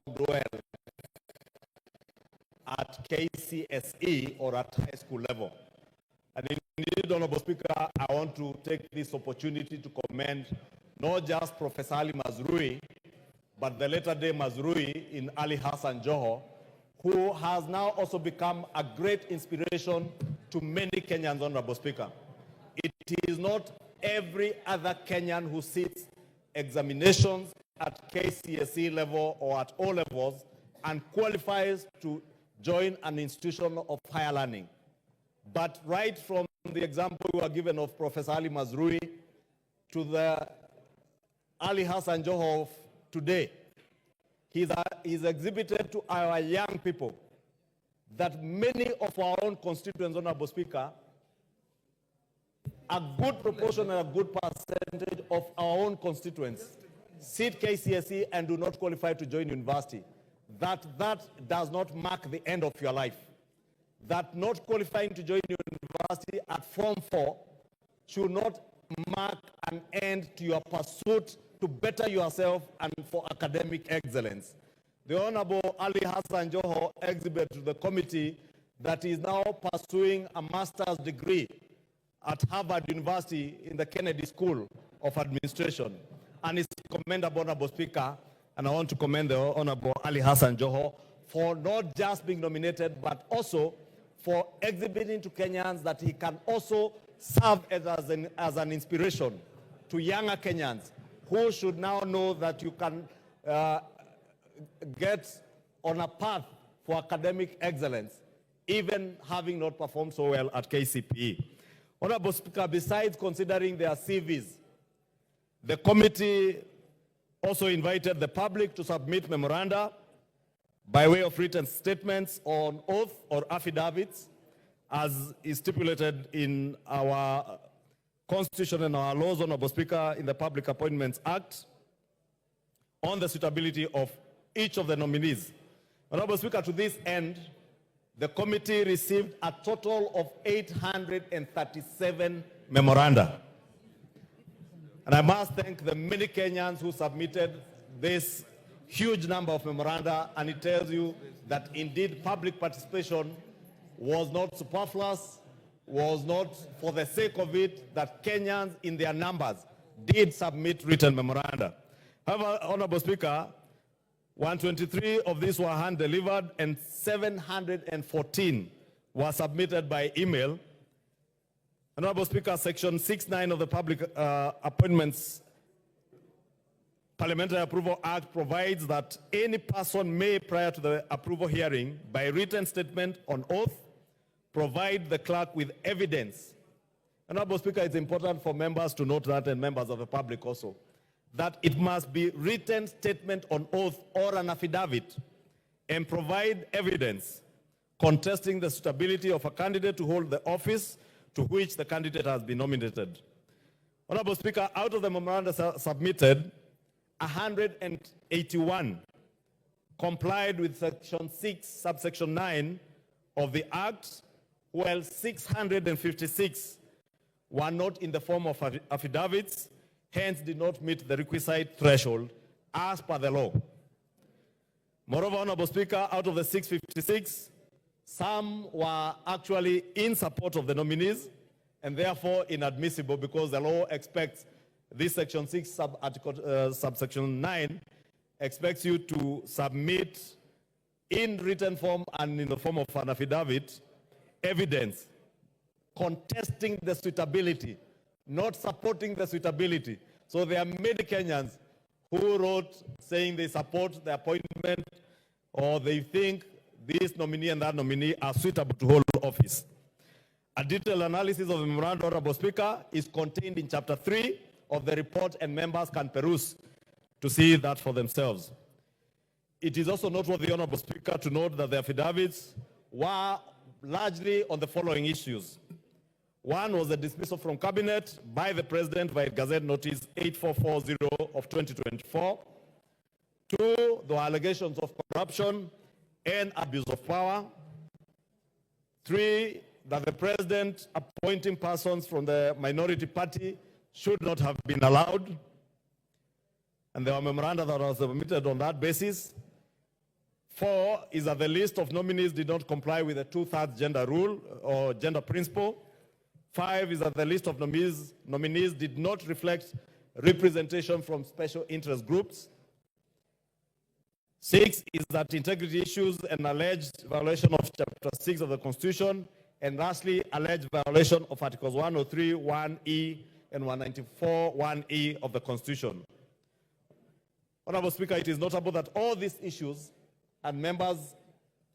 well at KCSE or at high school level. And indeed, Honorable Speaker, I want to take this opportunity to commend not just Professor Ali Mazrui, but the latter-day Mazrui in Ali Hassan Joho, who has now also become a great inspiration to many Kenyans, Honorable Speaker. It is not every other Kenyan who sits examinations at KCSE level or at O levels and qualifies to join an institution of higher learning. But right from the example we were given of Professor Ali Mazrui to the Ali Hassan Joho of today, he's exhibited to our young people that many of our own constituents, Honorable Speaker, a good proportion and a good percentage of our own constituents sit KCSE and do not qualify to join university. That does not mark the end of your life. That not qualifying to join university at Form 4 should not mark an end to your pursuit to better yourself and for academic excellence. The Honorable Ali Hassan Joho exhibited to the committee that he is now pursuing a master's degree at Harvard University in the Kennedy School of Administration. And it's commendable, Honorable Speaker, and I want to commend the Honorable Ali Hassan Joho for not just being nominated, but also for exhibiting to Kenyans that he can also serve as an inspiration to younger Kenyans who should now know that you can get on a path for academic excellence, even having not performed so well at KCPE. Honorable Speaker, besides considering their CVs, the committee also invited the public to submit memoranda by way of written statements on oath or affidavits, as is stipulated in our Constitution and our laws, Honorable Speaker, in the Public Appointments Act, on the suitability of each of the nominees. Honorable Speaker, to this end, the committee received a total of 837 memoranda. And I must thank the many Kenyans who submitted this huge number of memoranda, and it tells you that indeed public participation was not superfluous, was not for the sake of it, that Kenyans in their numbers did submit written memoranda. However, Honorable Speaker, 123 of these were hand-delivered and 714 were submitted by email. Honorable Speaker, Section 6(9) of the Public Appointments Parliamentary Approval Act provides that any person may, prior to the approval hearing, by written statement on oath, provide the clerk with evidence. Honorable Speaker, it's important for members to note that, and members of the public also, that it must be written statement on oath or an affidavit and provide evidence contesting the suitability of a candidate to hold the office to which the candidate has been nominated. Honorable Speaker, out of the memoranda submitted, 181 complied with Section 6, subsection 9 of the Act, while 656 were not in the form of affidavits, hence did not meet the requisite threshold as per the law. Moreover, Honorable Speaker, out of the 656, some were actually in support of the nominees and therefore inadmissible because the law expects this Section 6, subsection 9, expects you to submit in written form and in the form of an affidavit evidence contesting the suitability, not supporting the suitability. So there are many Kenyans who wrote saying they support the appointment or they think this nominee and that nominee are suitable to hold office. A detailed analysis of the memorandum, Honorable Speaker, is contained in Chapter 3 of the report, and members can peruse to see that for themselves. It is also noteworthy, Honorable Speaker, to note that the affidavits were largely on the following issues. One was the dismissal from Cabinet by the President by Gazette Notice 8440 of 2024. Two, the allegations of corruption and abuse of power. Three, that the President appointing persons from the minority party should not have been allowed. And there were memoranda that were submitted on that basis. 4 is that the list of nominees did not comply with the 2/3 gender rule or gender principle. 5 is that the list of nominees did not reflect representation from special interest groups. 6 is that integrity issues and alleged violation of Chapter 6 of the Constitution, and lastly, alleged violation of Articles 103, 1E, and 194, 1E of the Constitution. Honorable Speaker, it is notable that all these issues, and members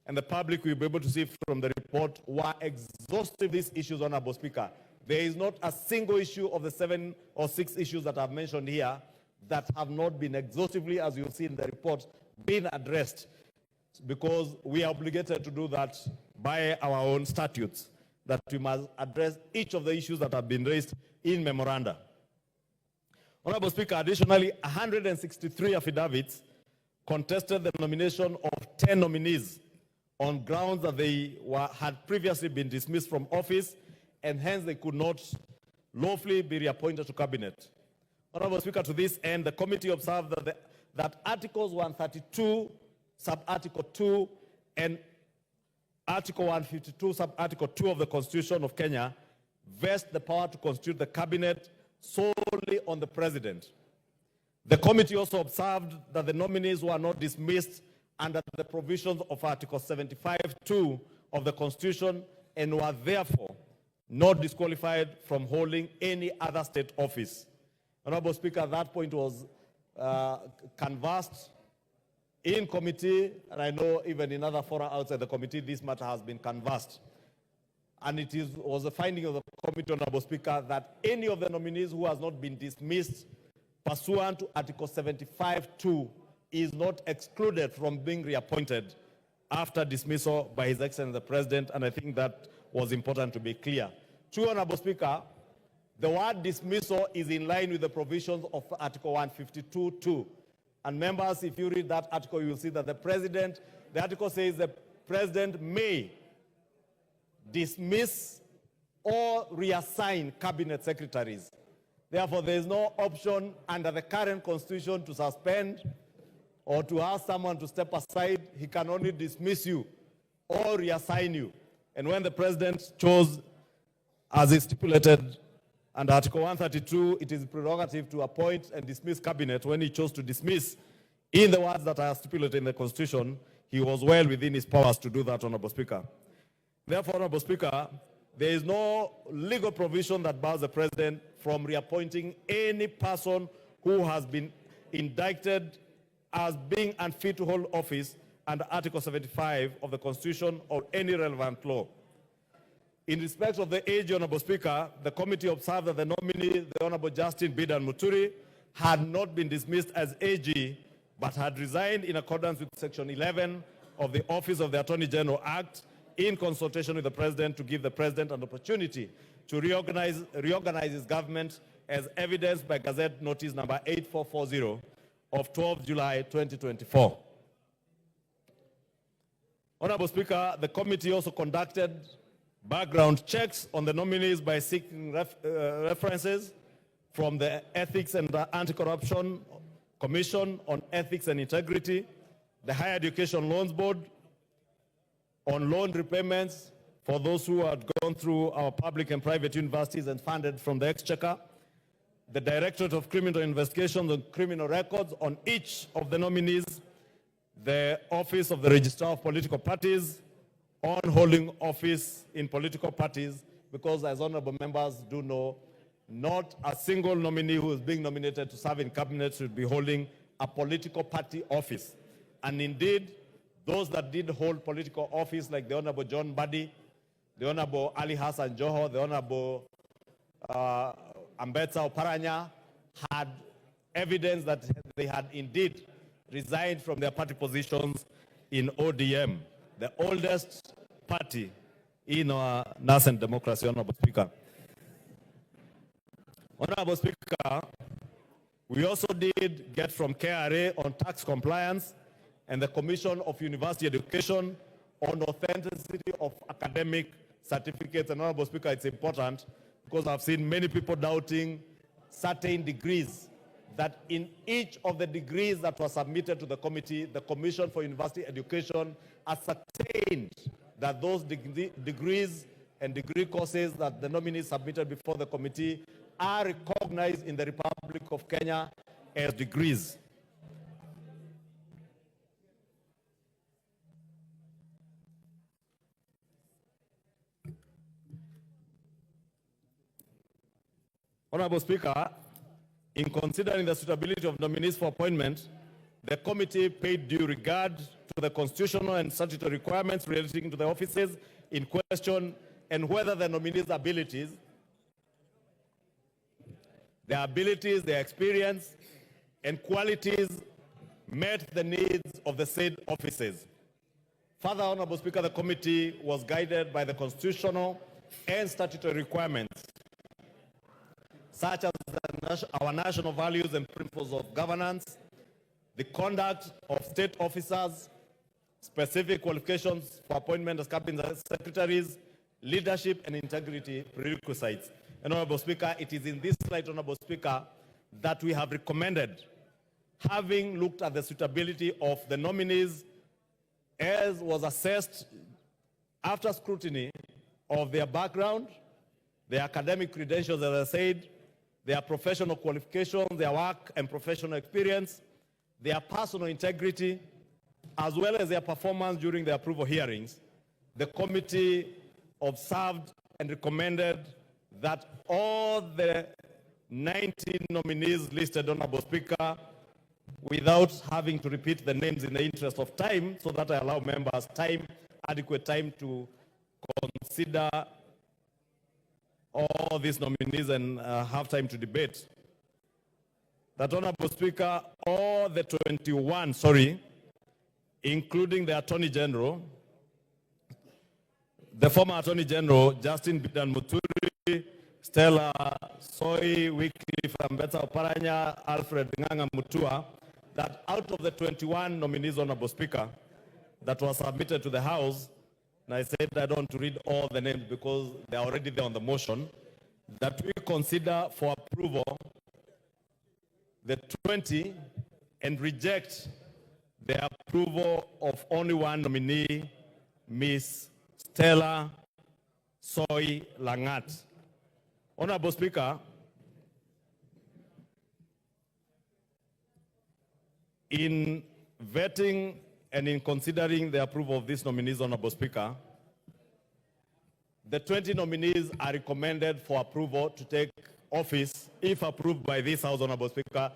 and the public will be able to see from the report, were exhaustive. These issues, Honorable Speaker. There is not a single issue of the 7 or 6 issues that I've mentioned here that have not been exhaustively, as you'll see in the report, been addressed, because we are obligated to do that by our own statutes, that we must address each of the issues that have been raised in memoranda. Honorable Speaker, additionally, 163 affidavits contested the nomination of 10 nominees on grounds that they had previously been dismissed from office, and hence they could not lawfully be reappointed to cabinet. Honorable Speaker, to this end, the committee observed that Articles 132, Sub-Article 2, and Article 152, Sub-Article 2 of the Constitution of Kenya vest the power to constitute the cabinet solely on the President. The committee also observed that the nominees were not dismissed under the provisions of Article 75(2) of the Constitution and were therefore not disqualified from holding any other state office. Honorable Speaker, that point was canvassed in committee, and I know even in other fora outside the committee, this matter has been canvassed. And it was a finding of the committee, Honorable Speaker, that any of the nominees who has not been dismissed pursuant to Article 75(2) is not excluded from being reappointed after dismissal by His Excellency the President, and I think that was important to be clear. True, Honorable Speaker, the word dismissal is in line with the provisions of Article 152(2). And members, if you read that article, you will see that the article says the President may dismiss or reassign cabinet secretaries. Therefore, there is no option under the current Constitution to suspend or to ask someone to step aside. He can only dismiss you or reassign you. And when the President chose, as is stipulated under Article 132, it is prerogative to appoint and dismiss cabinet. When he chose to dismiss, in the words that are stipulated in the Constitution, he was well within his powers to do that, Honorable Speaker. Therefore, Honorable Speaker, there is no legal provision that bars the President from reappointing any person who has been indicted as being unfit to hold office under Article 75 of the Constitution or any relevant law. In respect of the age, Honorable Speaker, the committee observed that the nominee, the Honorable Justin Bidan Muturi, had not been dismissed as AG, but had resigned in accordance with Section 11 of the Office of the Attorney General Act, in consultation with the President, to give the President an opportunity to reorganize his government, as evidenced by Gazette Notice number 8440 of 12 July 2024. Honorable Speaker, the committee also conducted background checks on the nominees by seeking references from the Ethics and Anti-Corruption Commission on Ethics and Integrity, the Higher Education Loans Board, on loan repayments for those who had gone through our public and private universities and funded from the Exchequer, the Directorate of Criminal Investigations and Criminal Records on each of the nominees, the Office of the Registrar of Political Parties on holding office in political parties, because as honorable members do know, not a single nominee who is being nominated to serve in cabinet should be holding a political party office. And indeed, those that did hold political office, like the Honorable John Mbadi, the Honorable Ali Hassan Joho, the Honorable Ambetsa Oparanya, had evidence that they had indeed resigned from their party positions in ODM, the oldest party in our nascent democracy, Honorable Speaker. Honorable Speaker, we also did get from KRA on tax compliance and the Commission of University Education on authenticity of academic certificates. And Honorable Speaker, it's important because I've seen many people doubting certain degrees that in each of the degrees that were submitted to the committee, the Commission for University Education ascertained that those degrees and degree courses that the nominees submitted before the committee are recognized in the Republic of Kenya as degrees. Honorable Speaker, in considering the suitability of nominees for appointment, the committee paid due regard to the constitutional and statutory requirements relating to the offices in question and whether the nominees' abilities, their experience, and qualities met the needs of the said offices. Further, Honorable Speaker, the committee was guided by the constitutional and statutory requirements, such as our national values and principles of governance, the conduct of state officers, specific qualifications for appointment as cabinet secretaries, leadership and integrity prerequisites. And Honorable Speaker, it is in this light, Honorable Speaker, that we have recommended, having looked at the suitability of the nominees as was assessed after scrutiny of their background, their academic credentials, as I said, their professional qualifications, their work and professional experience, their personal integrity, as well as their performance during the approval hearings. The committee observed and recommended that all the 19 nominees listed, Honorable Speaker, without having to repeat the names in the interest of time, so that I allow members adequate time to consider all these nominees and have time to debate. That, Honorable Speaker, all the 21, including the Attorney General, the former Attorney General, Justin Bidan Muturi, Stella Soi, Wycliffe Ambetsa Oparanya, Alfred Nganga Mutua, that out of the 21 nominees, Honorable Speaker, that were submitted to the House, and I said I don't want to read all the names because they're already there on the motion, that we consider for approval the 20 and reject the approval of only one nominee, Ms. Stella Soi Langat. Honorable Speaker, in vetting and in considering the approval of these nominees, Honorable Speaker, the 20 nominees are recommended for approval to take office, if approved by this House, Honorable Speaker,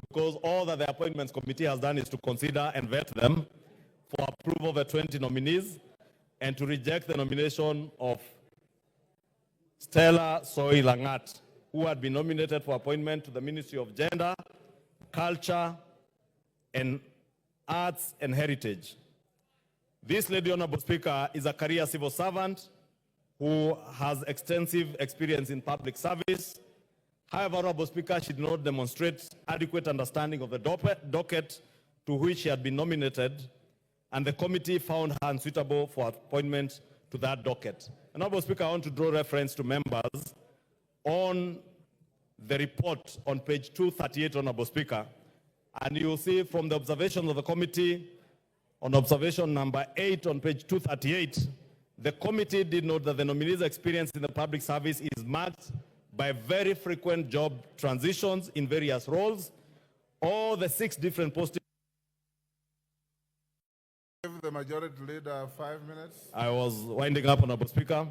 because all that the Appointments Committee has done is to consider and vet them for approval of the 20 nominees and to reject the nomination of Stella Soi Langat, who had been nominated for appointment to the Ministry of Gender, Culture, and Arts and Heritage. This lady, Honorable Speaker, is a career civil servant who has extensive experience in public service. However, Honorable Speaker, she did not demonstrate adequate understanding of the docket to which she had been nominated, and the committee found her unsuitable for appointment to that docket. Honorable Speaker, I want to draw reference to members on the report on page 238, Honorable Speaker, and you will see from the observations of the committee on observation number 8 on page 238, the committee did note that the nominee's experience in the public service is marked by very frequent job transitions in various roles. All the 6 different postings. Give the majority leader 5 minutes. I was winding up, Honorable Speaker.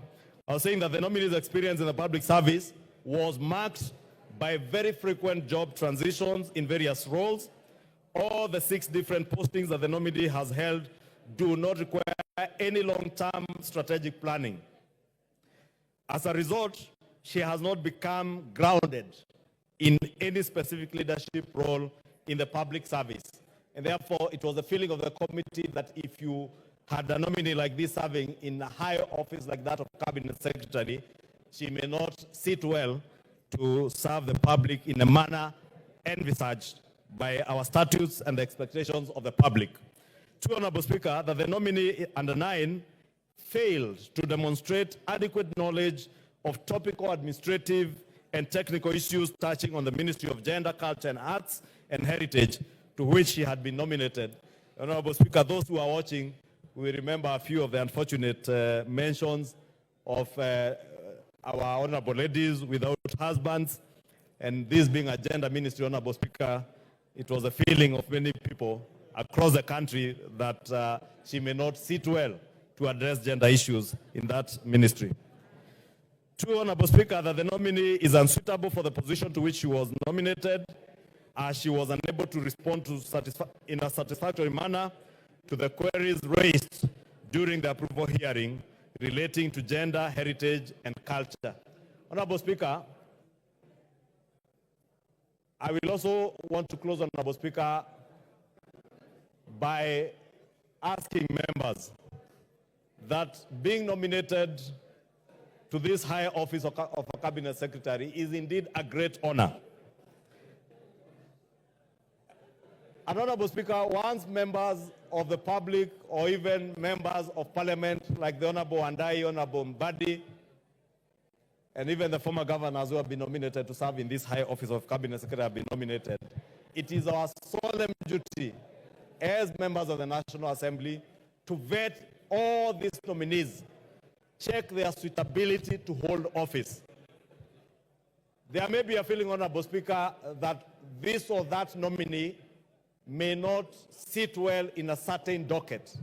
I was saying that the nominee's experience in the public service was marked by very frequent job transitions in various roles. All the 6 different postings that the nominee has held do not require any long-term strategic planning. As a result, she has not become grounded in any specific leadership role in the public service. And therefore, it was the feeling of the committee that if you had a nominee like this serving in a high office like that of Cabinet Secretary, she may not sit well to serve the public in a manner envisaged by our statutes and the expectations of the public. 2, Honorable Speaker, that the nominee under 9 failed to demonstrate adequate knowledge of topical administrative and technical issues touching on the Ministry of Gender, Culture and Arts and Heritage, to which she had been nominated. Honorable Speaker, those who are watching will remember a few of the unfortunate mentions of our honorable ladies without husbands, and this being a gender ministry, Honorable Speaker, it was a feeling of many people across the country that she may not sit well to address gender issues in that ministry. Two, Honorable Speaker, that the nominee is unsuitable for the position to which she was nominated, as she was unable to respond to in a satisfactory manner to the queries raised during the approval hearing relating to gender, heritage, and culture. Honorable Speaker, I will also want to close, Honorable Speaker, by asking members that being nominated to this high office of a cabinet secretary is indeed a great honor. And Honorable Speaker, once members of the public or even members of parliament like the Honorable Andai, Honorable Mbadi, and even the former governors who have been nominated to serve in this high office of cabinet secretary have been nominated, it is our solemn duty as members of the National Assembly to vet all these nominees, check their suitability to hold office. There may be a feeling, Honorable Speaker, that this or that nominee may not sit well in a certain docket.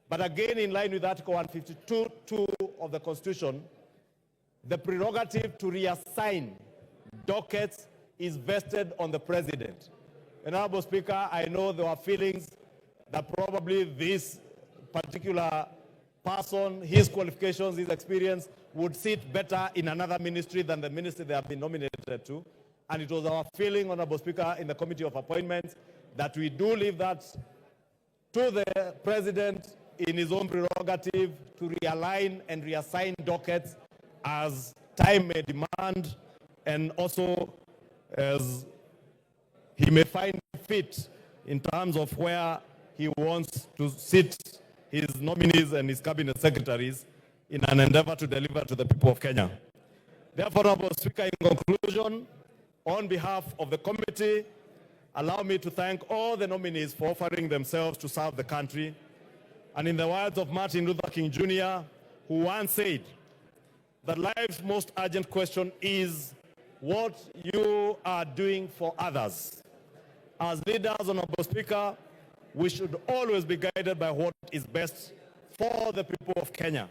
But again, in line with Article 152.2 of the Constitution, the prerogative to reassign dockets is vested on the President. Honorable Speaker, I know there are feelings that probably this particular person, his qualifications, his experience, would sit better in another ministry than the ministry they have been nominated to. And it was our feeling, Honorable Speaker, in the Committee of Appointments, that we do leave that to the President in his own prerogative to realign and reassign dockets as time may demand, and also as he may find fit in terms of where he wants to sit his nominees and his cabinet secretaries in an endeavor to deliver to the people of Kenya. Therefore, Honorable Speaker, in conclusion, on behalf of the committee, allow me to thank all the nominees for offering themselves to serve the country. And in the words of Martin Luther King Jr., who once said that life's most urgent question is what you are doing for others. As leaders, Honorable Speaker, we should always be guided by what is best for the people of Kenya.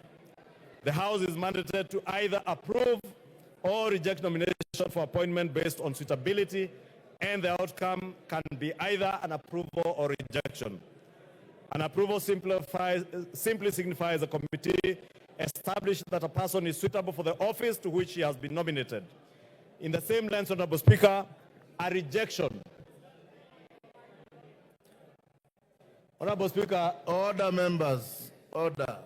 The House is mandated to either approve or reject nomination for appointment based on suitability, and the outcome can be either an approval or rejection. An approval simply signifies a committee established that a person is suitable for the office to which he has been nominated. In the same lines, Honorable Speaker, a rejection. Honorable Speaker. Order, members. Order.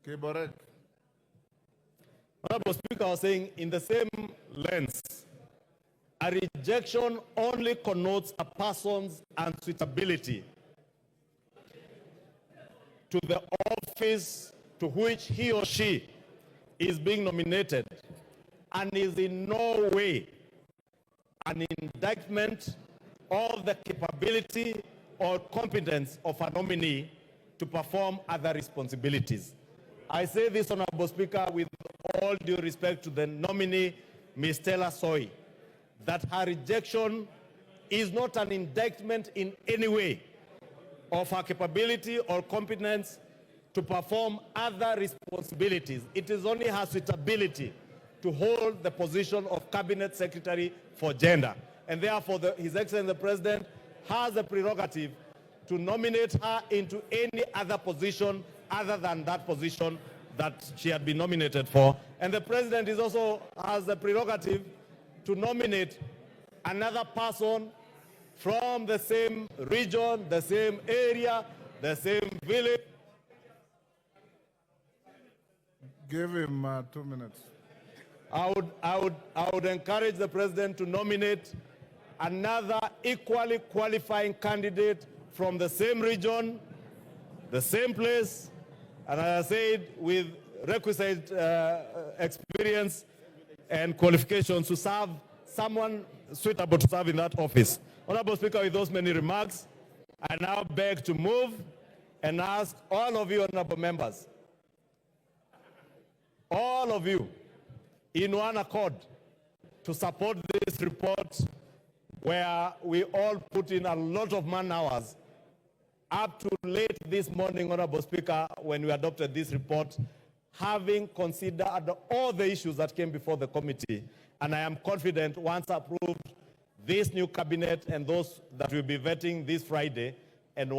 Kiborek. Honorable Speaker, I was saying, in the same lens, a rejection only connotes a person's unsuitability to the office to which he or she is being nominated, and is in no way an indictment of the capability or competence of a nominee to perform other responsibilities. I say this, Honorable Speaker, with all due respect to the nominee, Ms. Stella Soy, that her rejection is not an indictment in any way of her capability or competence to perform other responsibilities. It is only her suitability to hold the position of Cabinet Secretary for Gender. And therefore, His Excellency the President has the prerogative to nominate her into any other position other than that position that she had been nominated for. And the President is also has the prerogative to nominate another person from the same region, the same area, the same village. Give him 2 minutes. I would encourage the President to nominate another equally qualifying candidate from the same region, the same place, and as I said, with requisite experience and qualifications to serve someone suitable to serve in that office. Honorable Speaker, with those many remarks, I now beg to move and ask all of you honorable members, all of you, in one accord, to support this report where we all put in a lot of man hours up to late this morning, Honorable Speaker, when we adopted this report, having considered all the issues that came before the committee. And I am confident once approved, this new cabinet and those that will be vetting this Friday, and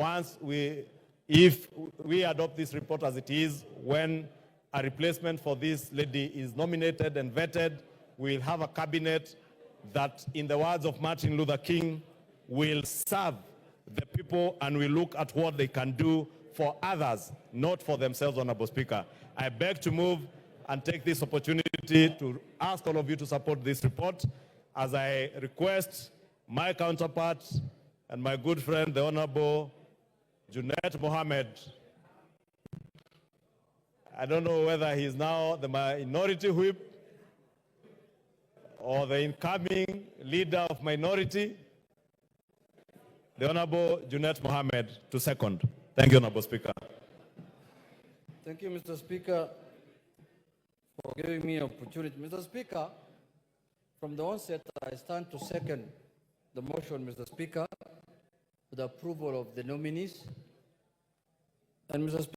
if we adopt this report as it is, when a replacement for this lady is nominated and vetted, we'll have a cabinet that, in the words of Martin Luther King, will serve the people and will look at what they can do for others, not for themselves, Honorable Speaker. I beg to move and take this opportunity to ask all of you to support this report, as I request my counterpart and my good friend, the Honorable Junet Mohammed. I don't know whether he's now the minority whip or the incoming leader of minority, the Honorable Junet Mohammed, to second. Thank you, Honorable Speaker. Thank you, Mr. Speaker, for giving me an opportunity. Mr. Speaker, from the onset, I stand to second the motion, Mr. Speaker, for the approval of the nominees. And Mr. Speaker,